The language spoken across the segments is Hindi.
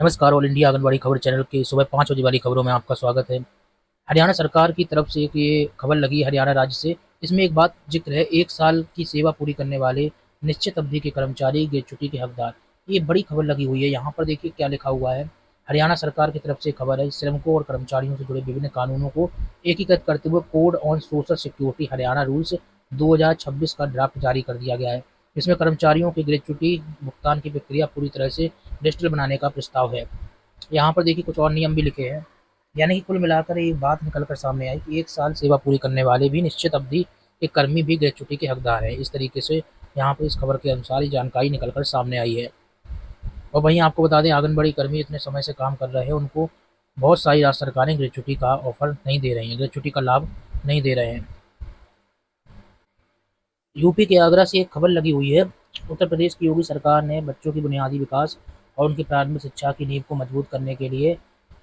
नमस्कार, ऑल इंडिया आंगनबाड़ी खबर चैनल की सुबह 5 बजे वाली खबरों में आपका स्वागत है। हरियाणा सरकार की तरफ से एक ये खबर लगी है हरियाणा राज्य से। इसमें एक बात ज़िक्र है, 1 साल की सेवा पूरी करने वाले निश्चित अवधि के कर्मचारी ग्रेच्युटी के हकदार। ये बड़ी खबर लगी हुई है। यहाँ पर देखिए क्या लिखा हुआ है। हरियाणा सरकार की तरफ से खबर है, श्रमिकों और कर्मचारियों से जुड़े विभिन्न कानूनों को एकीकृत करते हुए code on social security Haryana rules 2026 का ड्राफ्ट जारी कर दिया गया है। इसमें कर्मचारियों की ग्रेच्युटी भुगतान की प्रक्रिया पूरी तरह से डिजिटल बनाने का प्रस्ताव है। यहाँ पर देखिए कुछ और नियम भी लिखे हैं। यानी कि कुल मिलाकर ये बात निकल कर सामने आई कि 1 साल सेवा पूरी करने वाले भी निश्चित अवधि के कर्मी भी ग्रेच्युटी के हकदार हैं। इस तरीके से यहाँ पर इस खबर के अनुसार ये जानकारी निकल कर सामने आई है। और वहीं आपको बता दें, आंगनबाड़ी कर्मी इतने समय से काम कर रहे हैं, उनको बहुत सारी राज्य सरकारें ग्रेच्युटी का ऑफर नहीं दे रही हैं, ग्रेच्युटी का लाभ नहीं दे रहे हैं। यूपी के आगरा से एक खबर लगी हुई है। उत्तर प्रदेश की योगी सरकार ने बच्चों की बुनियादी विकास और उनकी प्रारंभिक शिक्षा की नींव को मजबूत करने के लिए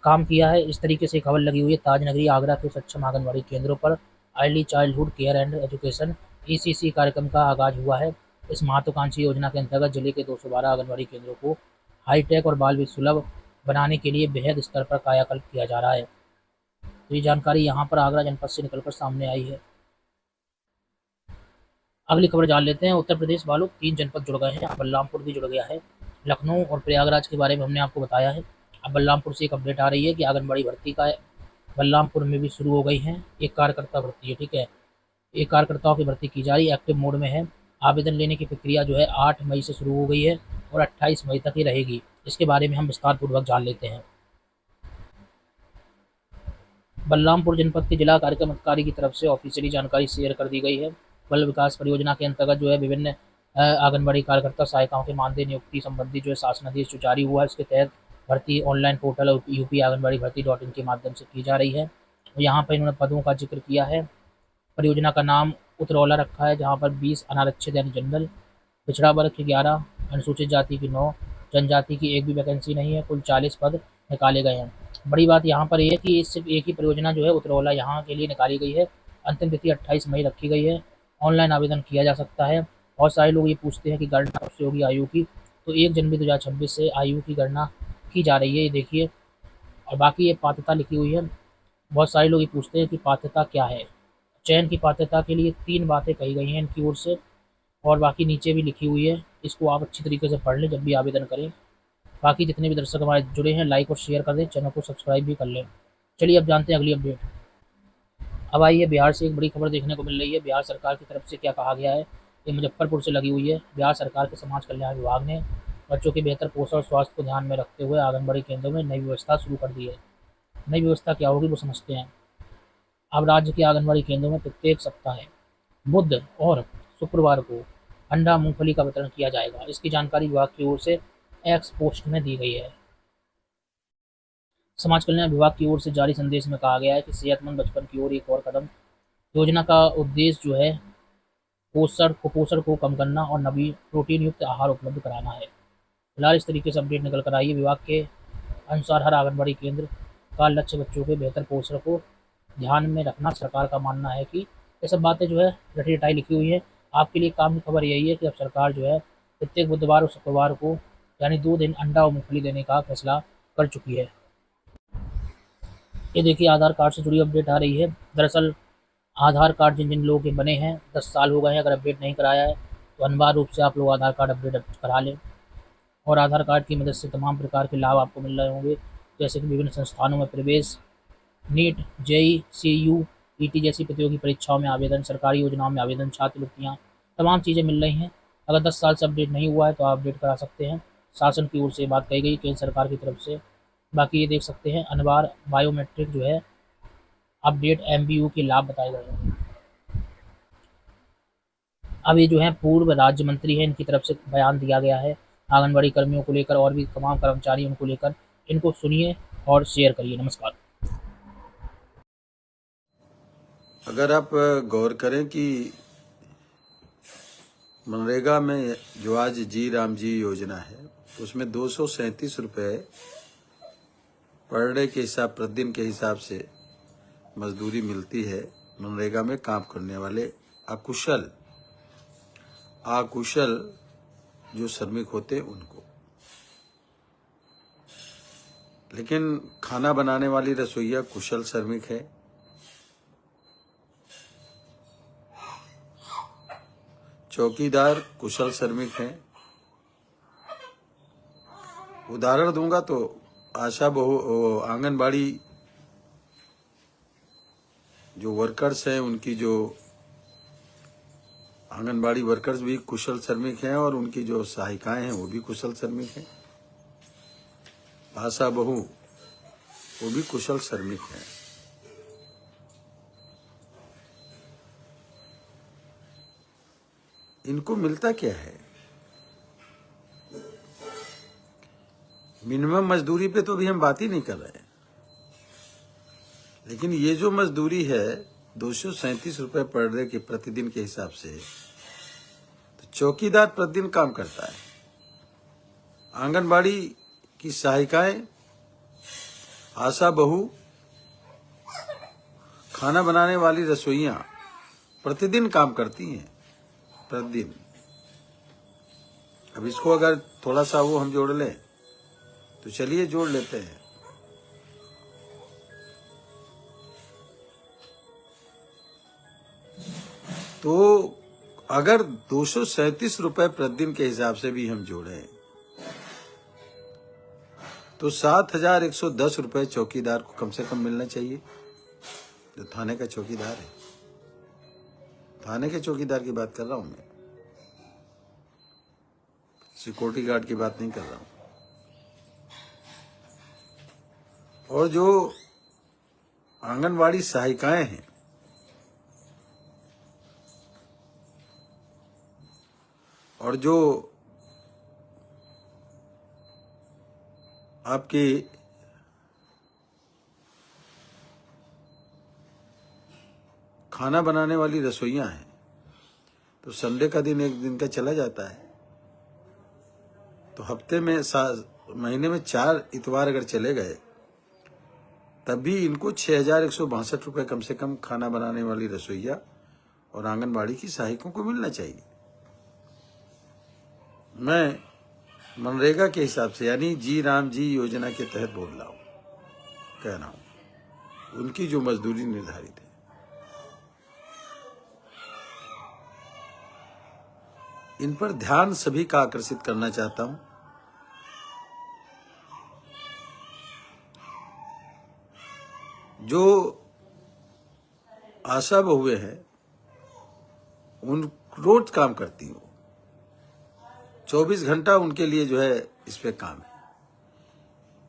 काम किया है। इस तरीके से खबर लगी हुई है। ताजनगरी आगरा के सक्षम आंगनबाड़ी केंद्रों पर early childhood care and education ECC कार्यक्रम का आगाज हुआ है। इस महत्वाकांक्षी योजना के अंतर्गत जिले के 212 आंगनबाड़ी केंद्रों को हाईटेक और बाल सुलभ बनाने के लिए बेहद स्तर पर कायाकल्प किया जा रहा है। तो ये जानकारी यहाँ पर आगरा जनपद से निकलकर सामने आई है। अगली खबर जान लेते हैं। उत्तर प्रदेश वालों 3 जनपद जुड़ गए हैं। अब बलरामपुर भी जुड़ गया है। लखनऊ और प्रयागराज के बारे में हमने आपको बताया है। अब बलरामपुर से एक अपडेट आ रही है कि आंगनबाड़ी भर्ती का बलरामपुर में भी शुरू हो गई है। एक कार्यकर्ता भर्ती है, ठीक है। एक कार्यकर्ताओं की भर्ती की जा रही है, एक्टिव मोड में है। आवेदन लेने की प्रक्रिया जो है 8 मई से शुरू हो गई है और 28 मई तक ही रहेगी। इसके बारे में हम विस्तार पूर्वक जान लेते हैं। बलरामपुर जनपद के जिला कार्यक्रम अधिकारी की तरफ से ऑफिशियली जानकारी शेयर कर दी गई है। बाल विकास परियोजना के अंतर्गत जो है विभिन्न आंगनबाड़ी कार्यकर्ता सहायिकाओं के मानदेय नियुक्ति संबंधी जो है शासनादेश जो जारी हुआ है, उसके तहत भर्ती ऑनलाइन पोर्टल और यूपी आंगनबाड़ी भर्ती .इन के माध्यम से की जा रही है। और यहाँ पर इन्होंने पदों का जिक्र किया है। परियोजना का नाम उतरौला रखा है, जहाँ पर 20 अनारक्षित यानी जनरल, पिछड़ा वर्ग की 11, अनुसूचित जाति की 9, जनजाति की एक भी वैकेंसी नहीं है। कुल 40 पद निकाले गए हैं। बड़ी बात यहाँ पर ये है कि सिर्फ एक ही परियोजना जो है उतरौला यहाँ के लिए निकाली गई है। अंतिम तिथि 28 मई रखी गई है। ऑनलाइन आवेदन किया जा सकता है। बहुत सारे लोग ये पूछते हैं कि गणना कब से होगी आयु की, तो 1 जनवरी 2026 से आयु की गणना की जा रही है, ये देखिए। और बाकी ये पात्रता लिखी हुई है। बहुत सारे लोग ये पूछते हैं कि पात्रता क्या है। चयन की पात्रता के लिए 3 बातें कही गई हैं इनकी ओर से, और बाकी नीचे भी लिखी हुई है। इसको आप अच्छी तरीके से पढ़ लें जब भी आवेदन करें। बाकी जितने भी दर्शक हमारे जुड़े हैं, लाइक और शेयर कर दें, चैनल को सब्सक्राइब भी कर लें। चलिए अब जानते हैं अगली अपडेट। अब आइए, बिहार से एक बड़ी खबर देखने को मिल रही है। बिहार सरकार की तरफ से क्या कहा गया है, ये मुजफ्फरपुर से लगी हुई है। बिहार सरकार के समाज कल्याण विभाग ने बच्चों के बेहतर पोषण और स्वास्थ्य को ध्यान में रखते हुए आंगनबाड़ी केंद्रों में नई व्यवस्था शुरू कर दी है। नई व्यवस्था क्या होगी वो समझते हैं। अब राज्य के आंगनबाड़ी केंद्रों में प्रत्येक सप्ताह बुध और शुक्रवार को अंडा मूंगफली का वितरण किया जाएगा। इसकी जानकारी विभाग की ओर से एक्स पोस्ट में दी गई है। समाज कल्याण विभाग की ओर से जारी संदेश में कहा गया है कि सेहतमंद बचपन की ओर एक और कदम। योजना का उद्देश्य जो है कुपोषण को कम करना और नवी प्रोटीन युक्त आहार उपलब्ध कराना है। फिलहाल इस तरीके से अपडेट निकल कर आई है। विभाग के अनुसार हर आंगनबाड़ी केंद्र का लक्ष्य बच्चों के बेहतर पोषण को ध्यान में रखना। सरकार का मानना है कि ये सब बातें जो है रटी रटाई लिखी हुई है। आपके लिए काम की खबर यही है कि अब सरकार जो है प्रत्येक बुधवार और शुक्रवार को यानी 2 दिन अंडा और मूंगफली देने का फैसला कर चुकी है। ये देखिए आधार कार्ड से जुड़ी अपडेट आ रही है। दरअसल आधार कार्ड जिन जिन लोगों के बने हैं 10 साल हो गए हैं, अगर अपडेट नहीं कराया है तो अनिवार्य रूप से आप लोग आधार कार्ड अपडेट करा लें। और आधार कार्ड की मदद से तमाम प्रकार के लाभ आपको मिल रहे होंगे, जैसे कि विभिन्न संस्थानों में प्रवेश, नीट, जेई, सीयू, ईटी जैसी प्रतियोगी परीक्षाओं में आवेदन, सरकारी योजनाओं में आवेदन, छात्रवृत्तियाँ, तमाम चीज़ें मिल रही हैं। अगर 10 साल से अपडेट नहीं हुआ है तो आप अपडेट करा सकते हैं। शासन की ओर से बात कही गई, केंद्र सरकार की तरफ से। बाकी ये देख सकते हैं अनिवार्य बायोमेट्रिक जो है अपडेट एमबीयू के लाभ बताए गए हैं। अब ये जो है पूर्व राज्य मंत्री हैं, इनकी तरफ से बयान दिया गया है आंगनबाड़ी कर्मियों को लेकर और भी तमाम कर्मचारियों को लेकर। इनको सुनिए और शेयर करिए। नमस्कार। अगर आप गौर करें कि मनरेगा में जो आज जी राम जी योजना है, उसमें 237 रुपये पर डे के हिसाब, प्रतिदिन के हिसाब से मजदूरी मिलती है मनरेगा में काम करने वाले अकुशल जो श्रमिक होते हैं उनको। लेकिन खाना बनाने वाली रसोइया कुशल श्रमिक है। चौकीदार कुशल श्रमिक है। उदाहरण दूंगा तो आशा बहु आंगनबाड़ी जो वर्कर्स हैं, उनकी जो आंगनबाड़ी वर्कर्स भी कुशल श्रमिक हैं और उनकी जो सहायिकाएं हैं वो भी कुशल श्रमिक हैं। आशा बहु वो भी कुशल श्रमिक हैं। इनको मिलता क्या है? मिनिमम मजदूरी पे तो अभी हम बात ही नहीं कर रहे हैं, लेकिन ये जो मजदूरी है 237 रुपए पर डे के प्रतिदिन के हिसाब से, तो चौकीदार प्रतिदिन काम करता है, आंगनबाड़ी की सहायिकाएं, आशा बहू, खाना बनाने वाली रसोइयां प्रतिदिन काम करती हैं, प्रतिदिन। अब इसको अगर थोड़ा सा वो हम जोड़ लें तो चलिए जोड़ लेते हैं। तो अगर 237 रुपए प्रतिदिन के हिसाब से भी हम जोड़ें तो 7,110 रुपए चौकीदार को कम से कम मिलना चाहिए, जो थाने का चौकीदार है। थाने के चौकीदार की बात कर रहा हूं मैं, सिक्योरिटी गार्ड की बात नहीं कर रहा हूं। और जो आंगनवाड़ी सहायिकाएं हैं, और जो आपकी खाना बनाने वाली रसोइयां हैं, तो संडे का दिन एक दिन का चला जाता है, तो हफ्ते में महीने में 4 इतवार अगर चले गए तब भी इनको 6,162 रुपए कम से कम खाना बनाने वाली रसोइया और आंगनबाड़ी की सहायकों को मिलना चाहिए। मैं मनरेगा के हिसाब से यानी जी राम जी योजना के तहत बोल रहा हूं, कह रहा हूं, उनकी जो मजदूरी निर्धारित है, इन पर ध्यान सभी का आकर्षित करना चाहता हूं। जो आशा बहुएं हैं उन रोज काम करती हूँ, 24 घंटा उनके लिए जो है इस पे काम है,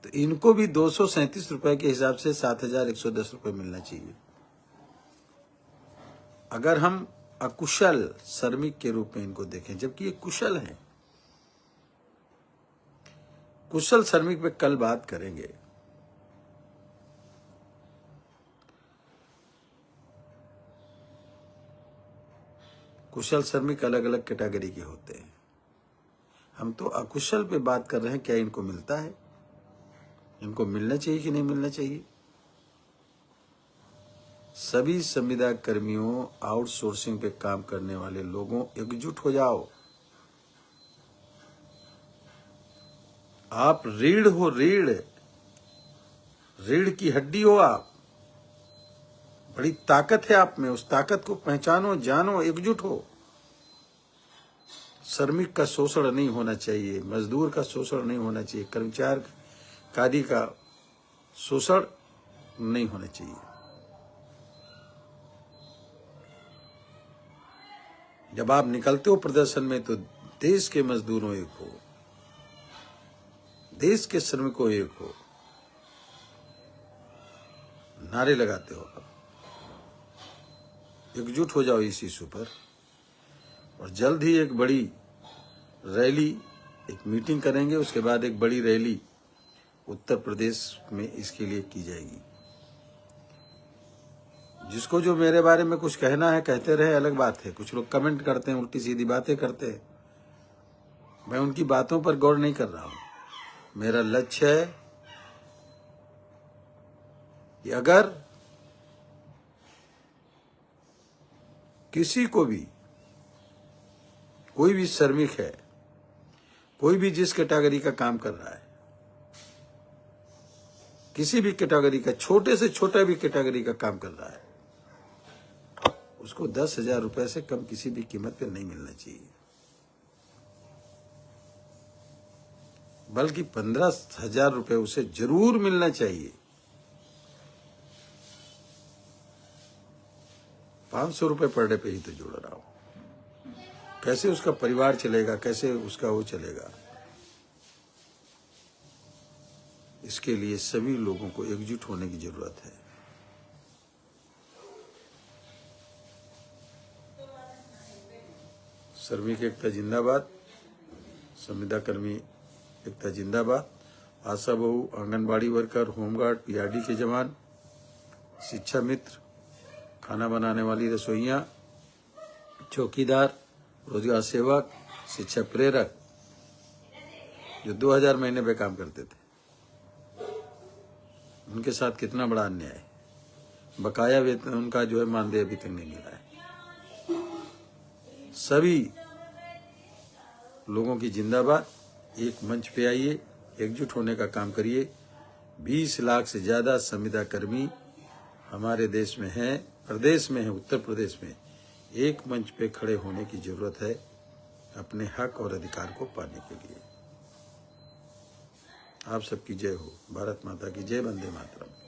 तो इनको भी 237 रुपए के हिसाब से 7,110 रुपए मिलना चाहिए। अगर हम अकुशल श्रमिक के रूप में इनको देखें, जबकि ये कुशल हैं, कुशल श्रमिक पे कल बात करेंगे। कुशल श्रमिक अलग अलग कैटेगरी के होते हैं, हम तो अकुशल पे बात कर रहे हैं। क्या इनको मिलता है? इनको मिलना चाहिए कि नहीं मिलना चाहिए? सभी संविदा कर्मियों, आउटसोर्सिंग पे काम करने वाले लोगों, एकजुट हो जाओ। आप रीढ़ हो, रीढ़ की हड्डी हो आप, बड़ी ताकत है आप में, उस ताकत को पहचानो, जानो, एकजुट हो। श्रमिक का शोषण नहीं होना चाहिए, मजदूर का शोषण नहीं होना चाहिए, कर्मचारी का शोषण नहीं होना चाहिए। जब आप निकलते हो प्रदर्शन में तो देश के मजदूरों एक हो, देश के श्रमिकों एक हो, नारे लगाते हो, एकजुट हो जाओ इस इशू पर। और जल्द ही एक बड़ी रैली, एक मीटिंग करेंगे, उसके बाद एक बड़ी रैली उत्तर प्रदेश में इसके लिए की जाएगी। जिसको जो मेरे बारे में कुछ कहना है कहते रहे, अलग बात है। कुछ लोग कमेंट करते हैं, उल्टी सीधी बातें करते हैं, मैं उनकी बातों पर गौर नहीं कर रहा हूं। मेरा लक्ष्य है कि अगर किसी को भी, कोई भी श्रमिक है, कोई भी जिस कैटेगरी का काम कर रहा है, किसी भी कैटेगरी का, छोटे से छोटा भी कैटेगरी का काम कर रहा है, उसको 10,000 रुपए से कम किसी भी कीमत पे नहीं मिलना चाहिए, बल्कि 15,000 रुपए उसे जरूर मिलना चाहिए। 500 रुपए पर डे पे ही तो जोड़ रहा हूं। कैसे उसका परिवार चलेगा, कैसे उसका वो चलेगा, इसके लिए सभी लोगों को एकजुट होने की जरूरत है। श्रमिक एकता जिंदाबाद, संविदा कर्मी एकता जिंदाबाद, आशा बहू, आंगनबाड़ी वर्कर, होमगार्ड, पीआरडी के जवान, शिक्षा मित्र, खाना बनाने वाली रसोइयां, चौकीदार, रोजगार सेवक, शिक्षा प्रेरक, जो 2000 महीने पे काम करते थे, उनके साथ कितना बड़ा अन्याय है। बकाया वेतन उनका जो है मानदेय अभी तक नहीं मिला है। सभी लोगों की जिंदाबाद, एक मंच पे आइए, एकजुट होने का काम करिए। 20 लाख से ज्यादा संविदा कर्मी हमारे देश में हैं, प्रदेश में है, उत्तर प्रदेश में। एक मंच पे खड़े होने की जरूरत है अपने हक और अधिकार को पाने के लिए। आप सबकी जय हो। भारत माता की जय। वंदे मातरम।